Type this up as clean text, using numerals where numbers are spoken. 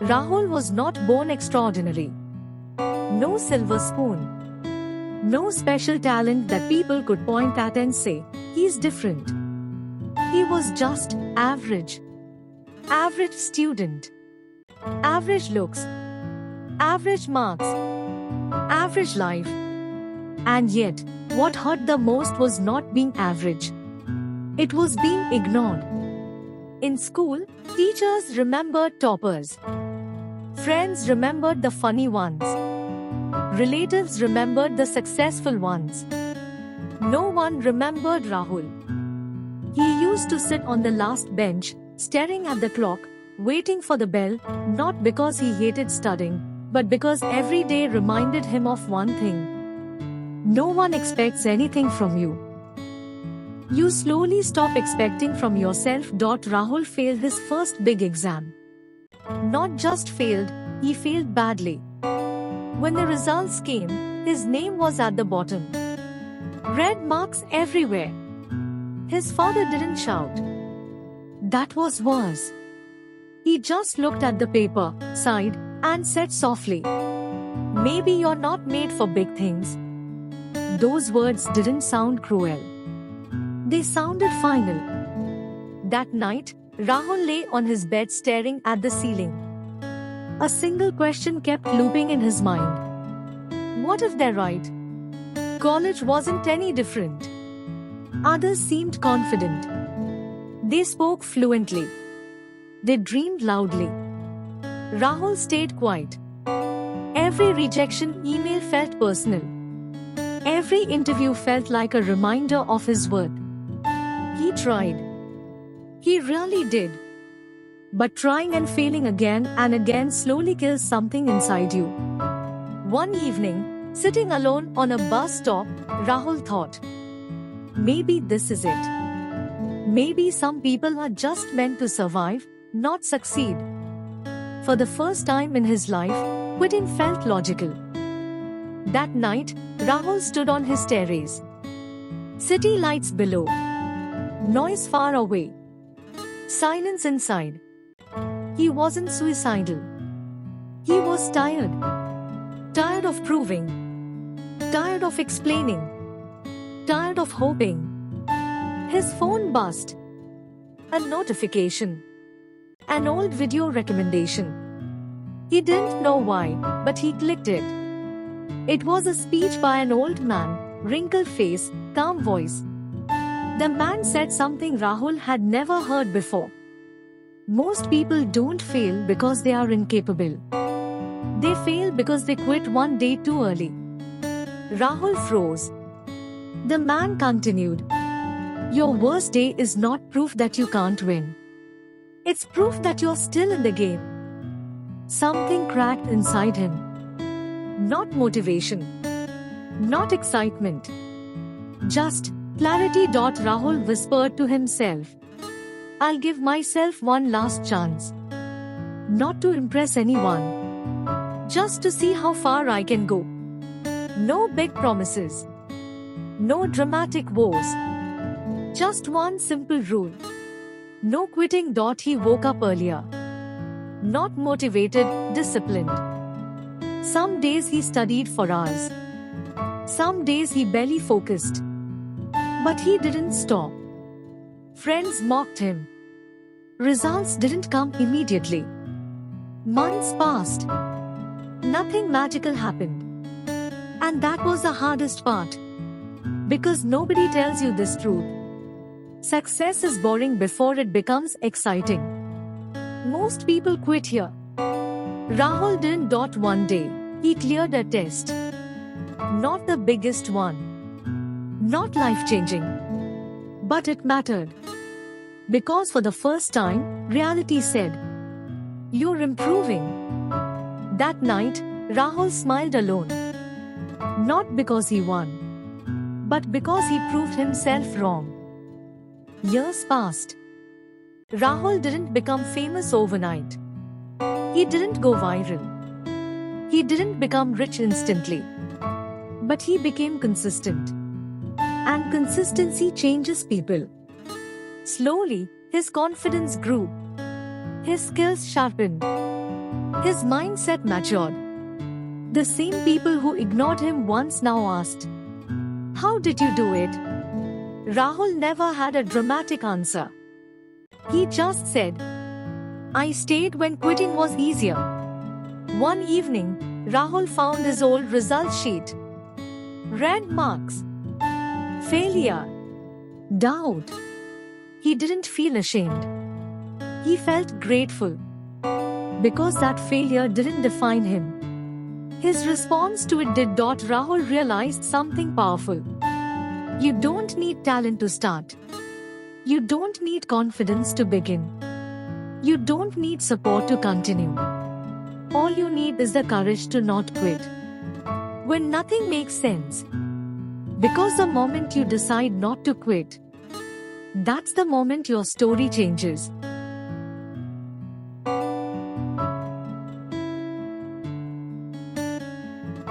Rahul was not born extraordinary. No silver spoon. No special talent that people could point at and say, he's different. He was just average. Average student. Average looks. Average marks. Average life. And yet, what hurt the most was not being average. It was being ignored. In school, teachers remembered toppers. Friends remembered the funny ones. Relatives remembered the successful ones. No one remembered Rahul. He used to sit on the last bench, staring at the clock, waiting for the bell, not because he hated studying, but because every day reminded him of one thing. No one expects anything from you. You slowly stop expecting from yourself. Rahul failed his first big exam. Not just failed, he failed badly. When the results came, his name was at the bottom. Red marks everywhere. His father didn't shout. That was worse. He just looked at the paper, sighed, and said softly, "Maybe you're not made for big things." Those words didn't sound cruel. They sounded final. That night, Rahul lay on his bed staring at the ceiling. A single question kept looping in his mind. What if they're right? College wasn't any different. Others seemed confident. They spoke fluently. They dreamed loudly. Rahul stayed quiet. Every rejection email felt personal. Every interview felt like a reminder of his worth. He tried. He really did. But trying and failing again and again slowly kills something inside you. One evening, sitting alone on a bus stop, Rahul thought, maybe this is it. Maybe some people are just meant to survive, not succeed. For the first time in his life, quitting felt logical. That night, Rahul stood on his terrace. City lights below. Noise far away. Silence inside. He wasn't suicidal. He was tired. Tired of proving. Tired of explaining. Tired of hoping. His phone buzzed. A notification. An old video recommendation. He didn't know why, but he clicked it. It was a speech by an old man, wrinkled face, calm voice. The man said something Rahul had never heard before. Most people don't fail because they are incapable. They fail because they quit one day too early. Rahul froze. The man continued, "Your worst day is not proof that you can't win. It's proof that you're still in the game." Something cracked inside him. Not motivation. Not excitement. Just clarity. Rahul whispered to himself, "I'll give myself one last chance. Not to impress anyone. Just to see how far I can go. No big promises. No dramatic woes. Just one simple rule. No quitting. He woke up earlier. Not motivated, disciplined. Some days he studied for hours. Some days he barely focused. But he didn't stop. Friends mocked him. Results didn't come immediately. Months passed. Nothing magical happened. And that was the hardest part. Because nobody tells you this truth. Success is boring before it becomes exciting. Most people quit here. Rahul didn't. One day, he cleared a test. Not the biggest one. Not life-changing. But it mattered. Because for the first time, reality said, "You're improving." That night, Rahul smiled alone. Not because he won, but because he proved himself wrong. Years passed. Rahul didn't become famous overnight. He didn't go viral. He didn't become rich instantly. But he became consistent. And consistency changes people. Slowly, his confidence grew. His skills sharpened. His mindset matured. The same people who ignored him once now asked, "How did you do it?" Rahul never had a dramatic answer. He just said, "I stayed when quitting was easier." One evening, Rahul found his old result sheet. Red marks, failure, doubt. He didn't feel ashamed. He felt grateful. Because that failure didn't define him. His response to it did. Rahul realized something powerful. You don't need talent to start. You don't need confidence to begin. You don't need support to continue. All you need is the courage to not quit when nothing makes sense. Because the moment you decide not to quit, that's the moment your story changes.